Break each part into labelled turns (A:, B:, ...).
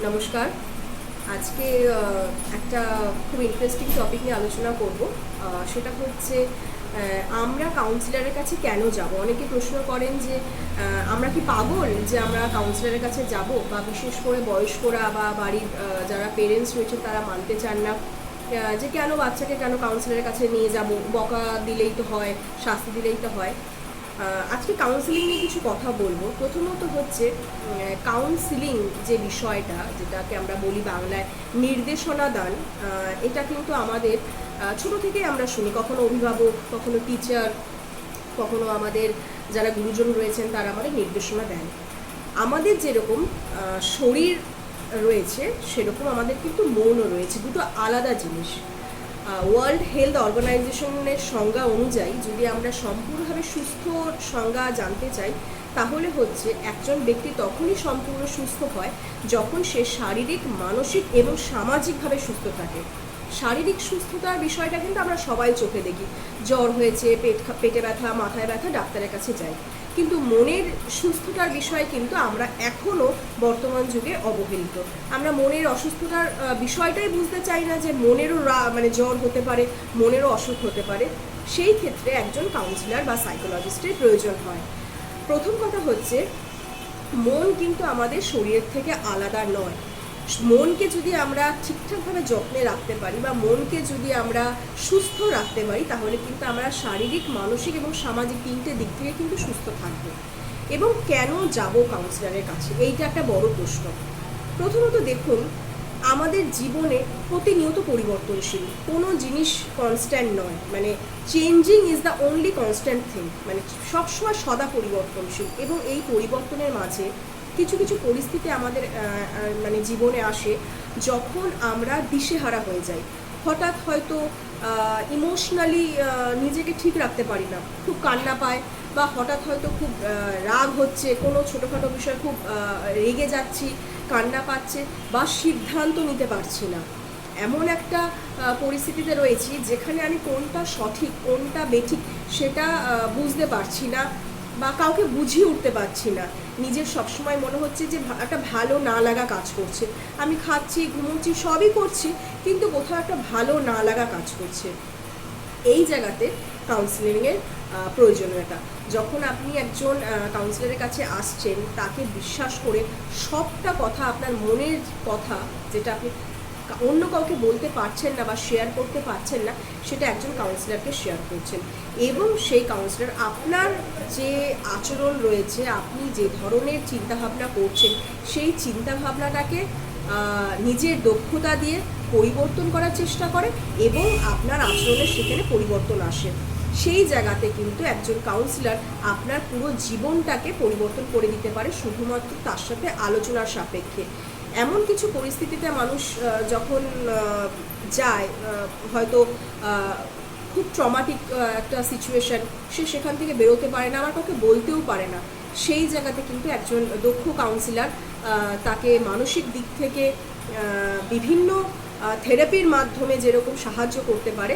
A: নমস্কার। আজকে একটা খুব ইন্টারেস্টিং টপিক নিয়ে আলোচনা করব। সেটা হচ্ছে আমরা কাউন্সিলরের কাছে কেন যাব। অনেকে প্রশ্ন করেন যে আমরা কি পাগল যে আমরা কাউন্সিলরের কাছে যাব, বা বিশেষ করে বয়স্করা বা বাড়ির যারা পেরেন্টস রয়েছে তারা মানতে চান না যে কেন বাচ্চাকে কেন কাউন্সিলরের কাছে নিয়ে যাব, বকা দিলেই তো হয়, শাস্তি দিলেই তো হয়। আজকে কাউন্সিলিং নিয়ে কিছু কথা বলবো। প্রথমত হচ্ছে কাউন্সিলিং যে বিষয়টা, যেটাকে আমরা বলি বাংলায় নির্দেশনা দান, এটা কিন্তু আমাদের ছোট থেকেই আমরা শুনি। কখনো অভিভাবক, কখনো টিচার, কখনো আমাদের যারা গুরুজন রয়েছেন তারা আমাদের নির্দেশনা দেন। আমাদের যেরকম শরীর রয়েছে সেরকম আমাদের কিন্তু মনও রয়েছে, দুটো আলাদা জিনিস। ওয়ার্ল্ড হেলথ অর্গানাইজেশনের সংজ্ঞা অনুযায়ী যদি আমরা সম্পূর্ণভাবে সুস্থ সংজ্ঞা জানতে চাই, তাহলে হচ্ছে একজন ব্যক্তি তখনই সম্পূর্ণ সুস্থ হয় যখন সে শারীরিক, মানসিক এবং সামাজিকভাবে সুস্থ থাকে। শারীরিক সুস্থতার বিষয়টা কিন্তু আমরা সবাই চোখে দেখি, জ্বর হয়েছে, পেটে ব্যথা, মাথায় ব্যথা, ডাক্তারের কাছে যাই। কিন্তু মনের সুস্থতার বিষয়ে কিন্তু আমরা এখনও বর্তমান যুগে অবহেলিত। আমরা মনের অসুস্থতার বিষয়টাই বুঝতে চাই না, যে মনেরও মানে জ্বর হতে পারে, মনেরও অসুখ হতে পারে। সেই ক্ষেত্রে একজন কাউন্সিলর বা সাইকোলজিস্টের প্রয়োজন হয়। প্রথম কথা হচ্ছে, মন কিন্তু আমাদের শরীরের থেকে আলাদা নয়। মনকে যদি আমরা ঠিকঠাকভাবে যত্নে রাখতে পারি, বা মনকে যদি আমরা সুস্থ রাখতে পারি, তাহলে কিন্তু আমরা শারীরিক, মানসিক এবং সামাজিক তিনটে দিক থেকে কিন্তু সুস্থ থাকবো। এবং কেন যাব কাউন্সিলরের কাছে, এইটা একটা বড় প্রশ্ন। প্রথমত দেখুন, আমাদের জীবনে প্রতিনিয়ত পরিবর্তনশীল, কোনো জিনিস কনস্ট্যান্ট নয়। মানে changing is the only constant thing, মানে সবসময় সদা পরিবর্তনশীল। এবং এই পরিবর্তনের মাঝে কিছু কিছু পরিস্থিতি আমাদের মানে জীবনে আসে যখন আমরা দিশেহারা হয়ে যাই। হঠাৎ হয়তো ইমোশনালি নিজেকে ঠিক রাখতে পারি না, খুব কান্না পায়, বা হঠাৎ হয়তো খুব রাগ হচ্ছে, কোনো ছোটোখাটো বিষয় খুব রেগে যাচ্ছি, কান্না পাচ্ছে, বা সিদ্ধান্ত নিতে পারছি না। এমন একটা পরিস্থিতিতে রয়েছি যেখানে আমি কোনটা সঠিক, কোনটা বেঠিক সেটা বুঝতে পারছি না, বা কাউকে বুঝিয়ে উঠতে পারছি না। নিজের সবসময় মনে হচ্ছে যে একটা ভালো না লাগা কাজ করছে। আমি খাচ্ছি, ঘুমোচ্ছি, সবই করছি, কিন্তু কোথাও একটা ভালো না লাগা কাজ করছে। এই জায়গাতে কাউন্সিলিংয়ের প্রয়োজনীয়তা। যখন আপনি একজন কাউন্সিলরের কাছে আসছেন, তাকে বিশ্বাস করে সবটা কথা, আপনার মনের কথা যেটা আপনি অন্য কাউকে বলতে পারছেন না বা শেয়ার করতে পারছেন না, সেটা একজন কাউন্সিলরকে শেয়ার করছেন। এবং সেই কাউন্সিলর আপনার যে আচরণ রয়েছে, আপনি যে ধরনের চিন্তাভাবনা করছেন, সেই চিন্তাভাবনাটাকে নিজের দক্ষতা দিয়ে পরিবর্তন করার চেষ্টা করে, এবং আপনার আচরণের সেখানে পরিবর্তন আসে। সেই জায়গাতে কিন্তু একজন কাউন্সিলর আপনার পুরো জীবনটাকে পরিবর্তন করে দিতে পারে, শুধুমাত্র তার সাথে আলোচনার সাপেক্ষে। এমন কিছু পরিস্থিতিতে মানুষ যখন যায়, হয়তো খুব ট্রমাটিক একটা সিচুয়েশান, সে সেখান থেকে বেরোতে পারে না, আমার কাউকে বলতেও পারে না। সেই জায়গাতে কিন্তু একজন দক্ষ কাউন্সিলর তাকে মানসিক দিক থেকে বিভিন্ন থেরাপির মাধ্যমে যেরকম সাহায্য করতে পারে,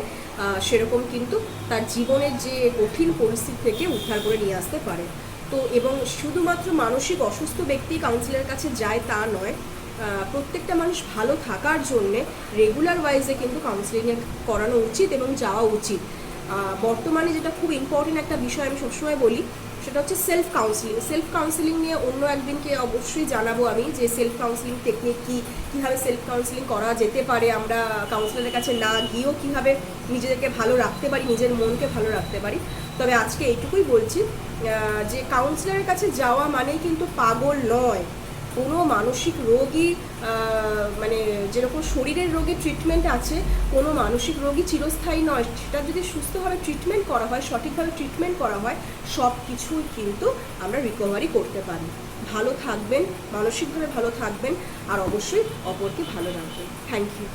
A: সেরকম কিন্তু তার জীবনের যে কঠিন পরিস্থিতি থেকে উদ্ধার করে নিয়ে আসতে পারে। তো এবং শুধুমাত্র মানসিক অসুস্থ ব্যক্তি কাউন্সিলরের কাছে যায় তা নয়, প্রত্যেকটা মানুষ ভালো থাকার জন্যে রেগুলার ওয়াইজে কিন্তু কাউন্সিলিং করানো উচিত এবং যাওয়া উচিত। বর্তমানে যেটা খুব ইম্পর্টেন্ট একটা বিষয় আমি সবসময় বলি, সেটা হচ্ছে সেলফ কাউন্সিলিং। সেলফ কাউন্সিলিং নিয়ে অন্য একদিনকে অবশ্যই জানাবো আমি, যে সেলফ কাউন্সিলিং টেকনিক কী, কীভাবে সেলফ কাউন্সিলিং করা যেতে পারে, আমরা কাউন্সিলরের কাছে না গিয়েও কীভাবে নিজেদেরকে ভালো রাখতে পারি, নিজের মনকে ভালো রাখতে পারি। তবে আজকে এইটুকুই বলছি, যে কাউন্সিলরের কাছে যাওয়া মানেই কিন্তু পাগল নয়। কোনো মানসিক রোগী, মানে যেরকম শরীরের রোগে ট্রিটমেন্ট আছে, কোনো মানসিক রোগী চিরস্থায়ী নয়। সেটা যদি সুস্থভাবে ট্রিটমেন্ট করা হয়, সঠিকভাবে ট্রিটমেন্ট করা হয়, সব কিছুই কিন্তু আমরা রিকভারি করতে পারি। ভালো থাকবেন, মানসিকভাবে ভালো থাকবেন, আর অবশ্যই অপরকে ভালো রাখবেন। Thank you.